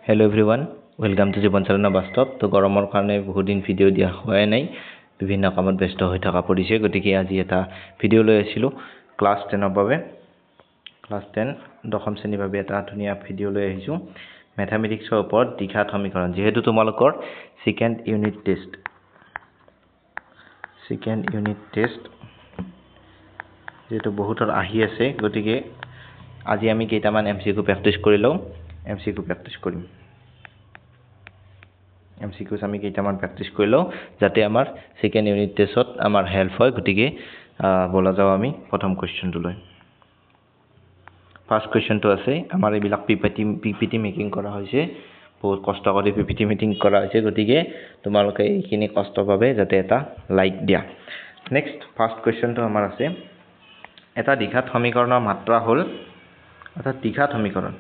Hello everyone, welcome to Jibon Charana Bastop. To গৰমৰ কাৰণে বহুত দিন ভিডিও দিয়া হোৱাই নাই বিভিন্ন কামত ব্যস্ত হৈ থকা পৰিছে গতিকে আজি এটা ভিডিও লৈ আহিছিলো ক্লাস 10 ৰ বাবে ক্লাস 10 দশম শ্ৰেণীৰ বাবে এটা ধুনীয়া ভিডিও লৈ আহিছো ম্যাথমেটিক্সৰ ওপৰত দ্বিঘাত সমীকৰণ যেহেতু তোমালোকৰ সেকেন্ড ইউনিট টেষ্ট যেহেতু বহুতৰ আহি আছে গতিকে আজি আমি কেইটামান এমসিকিউ প্ৰেক্টিস কৰি লওঁ MCQ প্ৰেক্টিস কৰিম MCQs আমি কেইটামান প্ৰেক্টিস কৰি লওঁ যাতে আমাৰ সেকেন্ড ইউনিট টেষ্টত আমাৰ হেল্প হয় গতিকে বলা যাও আমি প্ৰথম কোৱেশ্চনটো লৈ ফাৰ্স্ট কোৱেশ্চনটো আছে আমাৰ এইবিলাক পিপিটি মেকিং কৰা হৈছে বহুত কষ্ট কৰি পিপিটি মিটিং কৰা হৈছে গতিকে তোমালোকে এইখিনি কষ্ট পাবে যাতে এটা লাইক দিয়া নেক্সট ফাৰ্স্ট কোৱেশ্চনটো আমাৰ আছে এটা দ্বিঘাত সমীকৰণৰ মাত্ৰা হ'ল অৰ্থাৎ দ্বিঘাত সমীকৰণ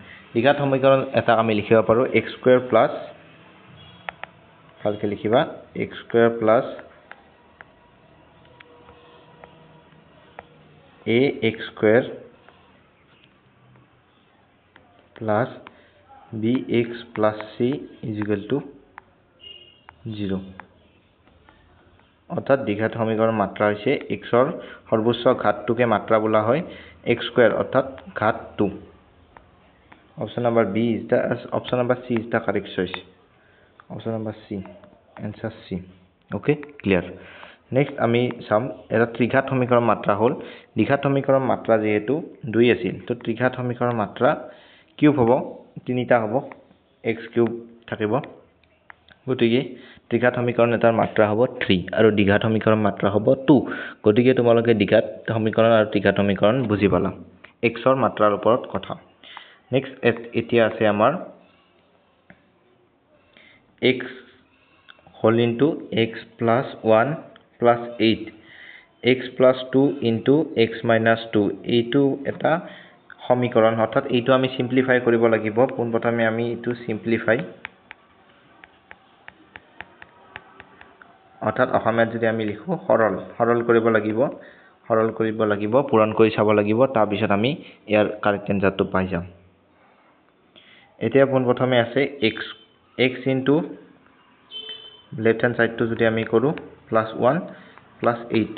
এটা আমি লিখিব পাৰো x² প্লাস ভালকে লিখিবা x² plus ax² plus bx plus c = 0 অর্থাৎ দ্বিঘাত সমীকরণ মাত্রা হইছে x এর সর্বোচ্চ ঘাতটোকে মাত্রা বলা হয় x² অর্থাৎ ঘাত 2 Option number C is the correct choice. Option number C. Answer C. Okay, clear. Next, আমি চাম এটা ত্ৰিঘাত সমীকৰণ মাত্ৰা হ'ল দ্বিঘাত সমীকৰণ মাত্ৰা যেহেতু 2 আছিল তো ত্ৰিঘাত সমীকৰণ মাত্ৰা কিউব হ'ব তিনিটা হ'ব x কিউব থাকিব গতিকে ত্ৰিঘাত সমীকৰণ এটাৰ মাত্ৰা হ'ব 3 আৰু দ্বিঘাত সমীকৰণ মাত্ৰা হ'ব 2 গতিকে তোমালোকে দ্বিঘাত সমীকৰণ আৰু ত্ৰিঘাত সমীকৰণ বুজি পালা x ৰ মাত্ৰাৰ ওপৰত কথা Next, এতিয়া আছে আমাৰ x whole into x plus 1 plus 8 x plus 2 into x minus 2 এইটো এটা সমীকৰণ অৰ্থাৎ এইটো আমি সিম্পলিফাই কৰিব লাগিব পোনপ্ৰথমে আমি এইটো সিম্পলিফাই অৰ্থাৎ অসমীয়াত যদি আমি লিখো সৰল কৰিব লাগিব পূৰণ কৰি চাব লাগিব তাৰ পিছত আমি ইয়াৰ কাৰেক্ট এনসাৰটো পাই যাম এতিয়া পোনপ্ৰথমে আছে x into left hand side to যদি আমি কৰো +1 +8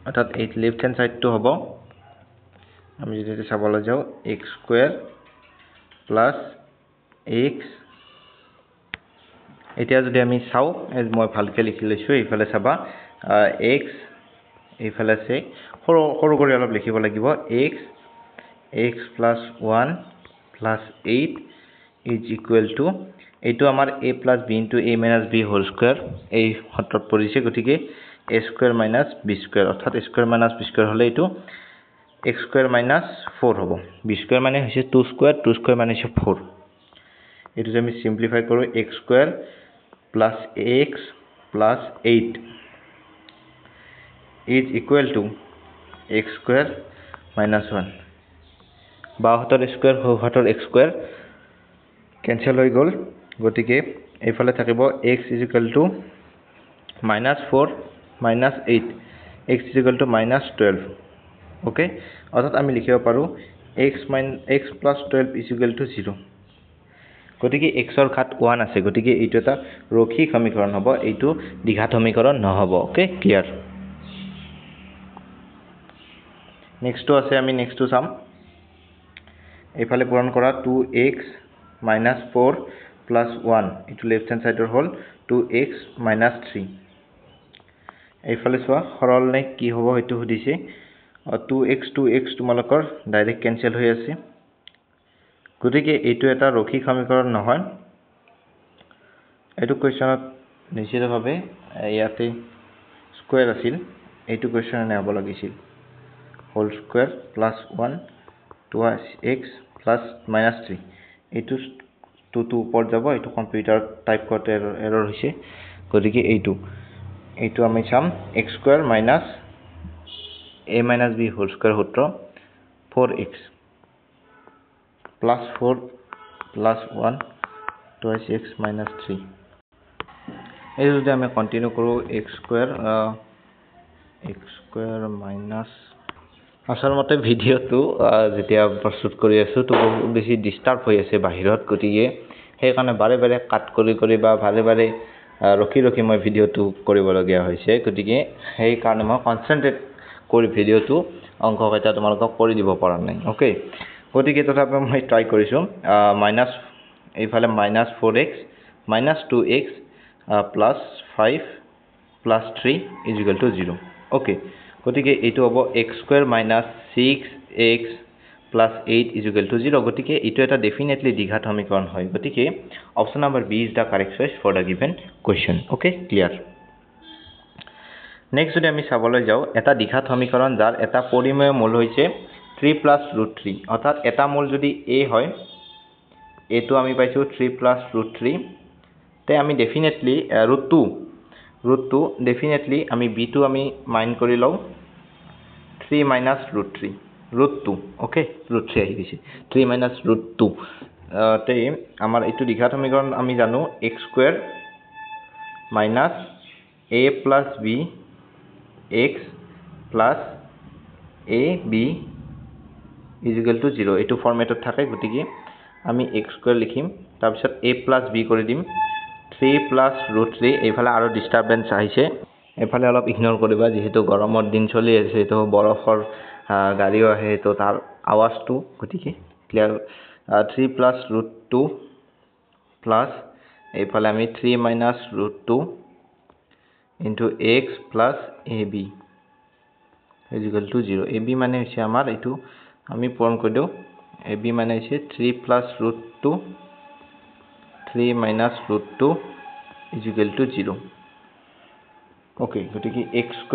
অর্থাৎ 8 left hand side to হ'ব আমি যদি চাবলৈ যাও x² + x এতিয়া যদি আমি চাও মই ভালকে লিখি লৈছো এইফালে চাবা x এইফালে আছে সৰু কৰি অলপ লিখিব লাগিব x + 1 + 8 is equal to এইটো আমাৰ a + b into a - b whole square এই সূত্ৰত পৰিছে গতিকে a² - b² অৰ্থাৎ a² - b² হলে এইটো x² - 4 হ'ব b² মানে হৈছে 2² মানে হৈছে 4 এইটো আমি সিম্পলিফাই কৰো x² + x + 8 is equal to x² - 1 বাহুতৰ স্কয়াৰ সোঁহাতৰ x² কেনসেল হৈ গল গতিকে এইফালে থাকিব x = -4 - 8 x = -12 ওকে অৰ্থাৎ আমি লিখিব পাৰো x + 12 = 0 গতিকে x ৰ ঘাত 1 আছে গতিকে এইটো এটা ৰৈখিক সমীকৰণ হ'ব এইটো দ্বিঘাত সমীকৰণ নহব ওকে ক্লিয়াৰ নেক্সটটো আছে আমি নেক্সটটো চাম এইফালে পূৰণ কৰা 2x - 4 + 1 ইটো লেফট হ্যান্ড সাইডৰ হ'ল 2x - 3 এইফালে চোৱা সৰল নে কি হ'ব হেতু সুধিছে 2x তোমালোকৰ ডাইৰেক্ট কেনসেল হৈ আছে গতিকে এইটো এটা ৰৈখিক সমীকৰণ নহয় এইটো কোৱেশ্চনত নিশ্চিতভাৱে ইয়াতে স্কয়াৰ আছিল এইটো কোৱেশ্চন হ'ব লাগিছিল whole square +1 2x + -3 এইটো 2 ওপৰত যাব এইটো কম্পিউটাৰ টাইপ কৰতে এৰৰ হৈছে গতিকে এইটো আমি চাম x² - a - b whole square সূত্ৰ 4x +4 + 1 2x - 3 এই যদি আমি কন্টিনিউ কৰো x² আচলতে ভিডিওটো যেতিয়া প্ৰস্তুত কৰি আছো তো বহুত বেছি ডিস্টাৰ্ব হৈ আছে বাহিৰত গতিকে সেইকাৰণে বাৰে বাৰে কাট কৰি বা বাৰে বাৰে ৰখি মই ভিডিঅ'টো কৰিবলগীয়া হৈছে গতিকে সেইকাৰণে মই কনচেনট্ৰেট কৰি ভিডিঅ'টো অংককেইটা তোমালোকক কৰি দিব পৰা নাই ওকে গতিকে তথাপিও মই ট্ৰাই কৰিছোঁ মাইনাছ এইফালে -4x -2x +5 +3 = 0 ওকে গতিকে এইটো হ'ব x² - 6x +8 = 0 গতিকে এইটো এটা ডেফিনেটলি দ্বিঘাত সমীকৰণ হয় গতিকে option number B is the correct choice for the given question okay clear next যদি আমি চাবলৈ যাওঁ এটা দ্বিঘাত সমীকৰণ যাৰ এটা পৰিমেয় মূল হৈছে 3 + √3 অৰ্থাৎ এটা মূল যদি a হয় এইটো আমি পাইছোঁ 3 + √3 তে আমি ডেফিনেটলি √2 ডেফিনেটলি আমি b2 আমি মাইন কৰি লওঁ 3 - √3 ওকে √3 আহি গৈছে 3 - √2 তে আমাৰ এইটো দ্বিঘাত সমীকৰণ আমি জানো x² - a + b x plus ab = 0 এইটো ফৰ্মেটত থাকে গতিকে আমি x² লিখিম তাৰপিছত a + b কৰি দিম 3 + √3 এইফালে আৰু ডিষ্টাৰবেন্স আহিছে এইফালে অলপ ইগনোৰ কৰিবা যিহেতু গৰমৰ দিন চলি আছে তো বৰফৰ গাড়ীও আহে তো তাৰ আৱাজটো গতিকে ক্লিয়াৰ 3 + √2 প্লাছ এইফালে আমি 3 - √2 into x plus ab = 0 ab মানে হৈছে আমাৰ এইটো আমি পূৰণ কৰি দিওঁ ab মানে হৈছে 3 + √2 3 - √2 = 0 ওকে গতিকে x²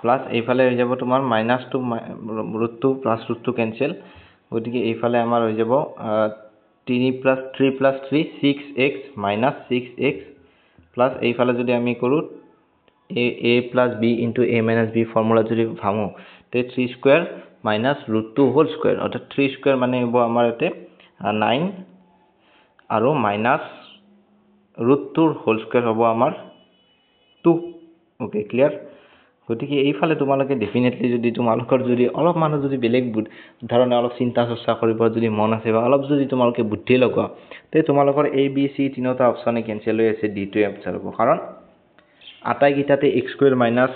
প্লাছ এইফালে হৈ যাব তোমাৰ -2 √2 + √2 কেনসেল গতিকে এইফালে আমাৰ হৈ যাব 3 + 3 6x - 6x প্লাস এইফালে যদি আমি কৰো a + b into a - b formula যদি ভাঙো তে 3² - √2 হোল স্কয়াৰ অৰ্থাৎ 3² মানে হ'ব আমাৰ এতে 9 আৰু -√2 হোল স্কয়াৰ হ'ব আমাৰ 2 ওকে ক্লিয়াৰ গতিকে এইফালে তোমালোকে ডেফিনেটলি যদি তোমালোকৰ যদি অলপ মানুহ যদি বেলেগ ধৰণে অলপ চিন্তা চৰ্চা কৰিব যদি মন আছে বা অলপ যদি তোমালোকে বুদ্ধি লগোৱা তে তোমালোকৰ a b c তিনিটা অপচনে কেনসেল হৈ আছে d টো এনসাৰ হ'ব কাৰণ আটাইকেইটাতে x² -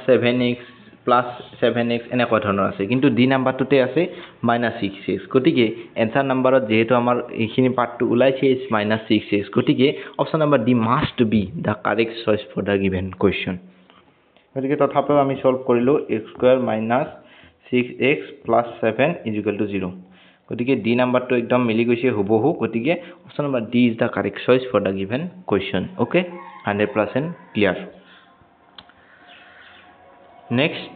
7x + 7x এনেকুৱা ধৰণৰ আছে কিন্তু d নাম্বাৰটোতে আছে -6x গতিকে এনসাৰ নাম্বাৰত যেহেতু আমাৰ এইখিনি পাৰ্টটো ওলাইছে -6x গতিকে option number d must be the correct choice for the given question গতিকে তথাপিও আমি সলভ কৰিলো x² - 6x + 7 = 0 গতিকে d নাম্বাৰটো একদম মিলি গৈছে হুবহু গতিকে option number d is the correct choice for the given question okay 100% clear next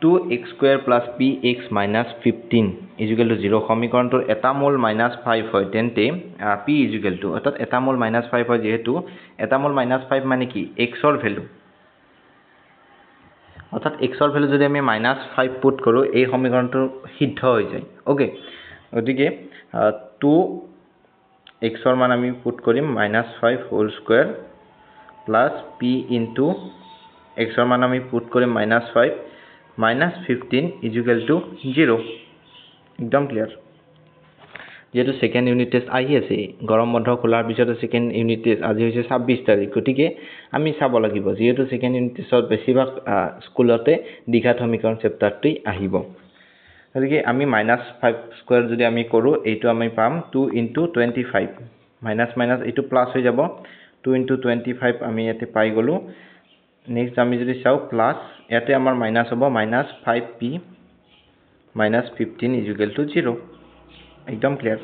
2x² + px - 15 = 0 সমীকৰণটোৰ এটা মূল -5 হয় তেন্তে p = অৰ্থাৎ এটা মূল -5 হয় যেহেতু এটা মূল -5 মানে কি x ৰ ভ্যালু অৰ্থাৎ x ৰ ভ্যালু যদি আমি -5 পুট কৰো এই সমীকৰণটো সিদ্ধ হৈ যায় ওকে গতিকে 2x ৰ মান আমি পুট কৰিম -5 whole square plus p into x ৰ মান আমি পুট কৰিম -5 -15 = 0 একদম ক্লিয়াৰ যেহেতু সেকেন্ড ইউনিট টেস্ট আহি আছে গৰম বন্ধ খোলাৰ পিছত সেকেন্ড ইউনিট টেস্ট আজি হৈছে 26 তাৰিখ গতিকে আমি চাব লাগিব যেহেতু সেকেন্ড ইউনিট টেষ্টত বেছিভাগ স্কুলতে দ্বিঘাত সমীকৰণ চেপ্টাৰটি আহিব গতিকে আমি -5² যদি আমি কৰো এইটো আমি পাম 2 * 25 মাইনাস এইটো প্লাস হৈ যাব 2 * 25 আমি ইয়াতে পাই গলো নেক্সট আমি যদি চাও প্লাস ইয়াতে আমাৰ মাইনাস হ'ব -5p -15 = 0 একদম ক্লিয়াৰ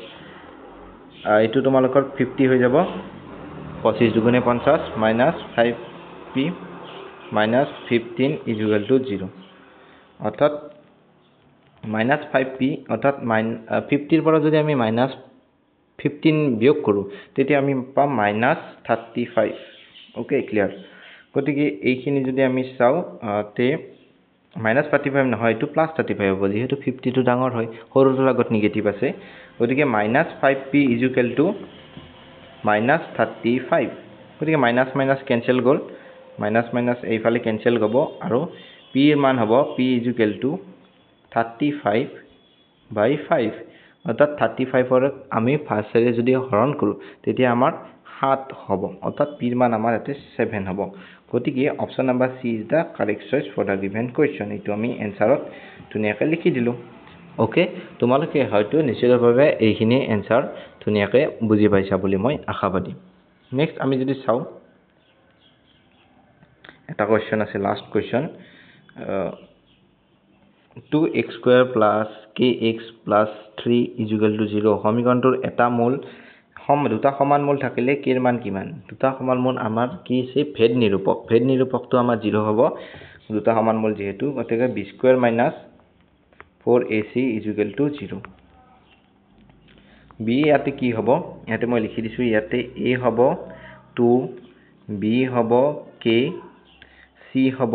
এইটো তোমালোকৰ 50 হৈ যাব 25 দুগুণে 50 -5p -15 = 0 অৰ্থাৎ -5p অৰ্থাৎ 50 ৰ পৰা যদি আমি -15 বিয়োগ কৰো তেতিয়া আমি পাম -35 ওকে ক্লিয়াৰ গতিকে এইখিনি যদি আমি চাও তে -35 নহয় এটো +35 হ'ব যেহেতু 50 টো ডাঙৰ হয় সৰুটোৰ আগত নিগেটিভ আছে গতিকে -5p = -35 গতিকে মাইনাস কেনসেল গল মাইনাস এইফালে কেনসেল হ'ব আৰু p ৰ মান হ'ব p = 35/5 অৰ্থাৎ 35ৰ আমি ফাৰ্ষ্টেৰে যদি হৰণ কৰোঁ তেতিয়া আমাৰ 7 হ'ব অৰ্থাৎ p ৰ মান আমাৰ ইয়াতে 7 হ'ব গতিকে option number C is the correct choice for the given question এইটো আমি এনসাৰত ধুনীয়াকৈ লিখি দিলোঁ ওকে তোমালোকে হয়তো নিশ্চিতভাৱে এইখিনি এনসাৰ ধুনীয়াকৈ বুজি পাইছা বুলি মই আশাবাদী নেক্সট আমি যদি চাওঁ এটা কোৱেশ্চন আছে last question 2x² plus kx plus 3 is equal to 0 সমীকৰণটোৰ এটা মূল দুটা সমান মূল থাকিলে k ৰ মান কিমান দুটা সমান মূল আমাৰ কি আছে ভেদ নিৰূপকটো আমাৰ 0 হ'ব দুটা সমান মূল যেহেতু গতিকে b² - 4ac is equal to 0 b ইয়াতে কি হ'ব ইয়াতে মই লিখি দিছো ইয়াতে a হ'ব 2 b হ'ব k c হ'ব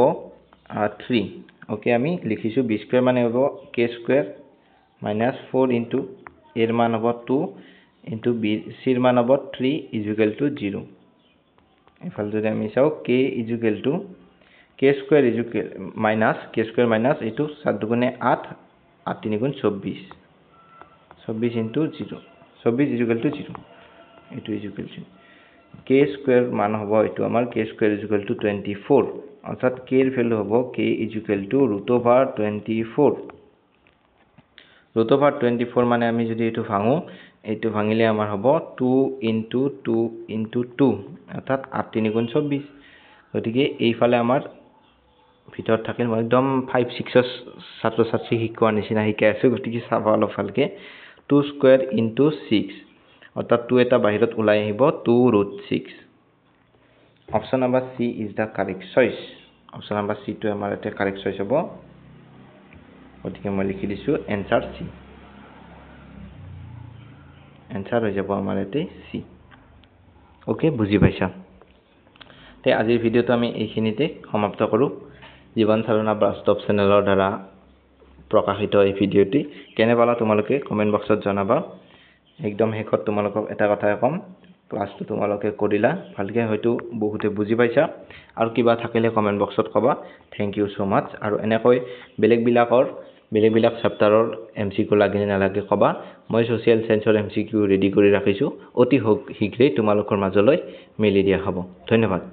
3 ওকে আমি লিখিছো b² মানে হ'ব k² - 4 into a ৰ মান হ'ব 2 into b c ৰ মান হ'ব 3 is equal to 0 এফালে যদি আমি চাও k is equal to k² is equal minus k² minus এইটো 7 দুগুণে 8 8 3 গুণ 24 24 into 0 24 is equal to 0 এইটো is equal to k² মান হ'ব এইটো আমাৰ k² is equal to 24 অৰ্থাৎ k ৰ ভ্যালু হ'ব k is equal to √24 √24 মানে আমি যদি এইটো ভাঙো এইটো ভাঙিলে আমাৰ হ'ব 2 into 2 into 2 অৰ্থাৎ 8 3 গুণ 24 গতিকে এইফালে আমাৰ ভিতৰত থাকিল মই একদম 5 6 ৰ ছাত্ৰ ছাত্ৰী শিকোৱাৰ নিচিনা শিকাই আছো গতিকে চাবা অলপ ভালকে 2² into 6 অৰ্থাৎ 2 এটা বাহিৰত ওলাই আহিব 2√6 option number C is the correct choice option number C টো আমাৰ এটা কাৰেক্ট চইচ হ'ব গতিকে মই লিখি দিছো এনসাৰ C এনসাৰ হৈ যাব আমাৰ এতে C ওকে বুজি পাইছা তে আজিৰ ভিডিওটো আমি এইখিনিতে সমাপ্ত কৰো জীৱন চালনা বাস্তৱ চেনেলৰ দ্বাৰা প্ৰকাশিত এই ভিডিওটি কেনে পালা তোমালোকে কমেন্ট বক্সত জনাবা একদম হেকত তোমালোকক এটা কথাই কম ক্লাসটো তোমালোকে কৰিলা ভালকে হয়তো বহুতে বুজি পাইছা আৰু কিবা থাকিলে কমেন্ট বক্সত কবা থ্যাংক ইউ সো মাচ আৰু এনেকৈ বেলেগ চেপ্টাৰৰ এমসিকিউ লাগিনে নালাগে কবা মই সোশ্যাল সায়েন্সৰ এমসিকিউ ৰেডি কৰি ৰাখিছো অতি শীঘ্ৰেই তোমালোকৰ মাজলৈ মেলি দিয়া হ'ব ধন্যবাদ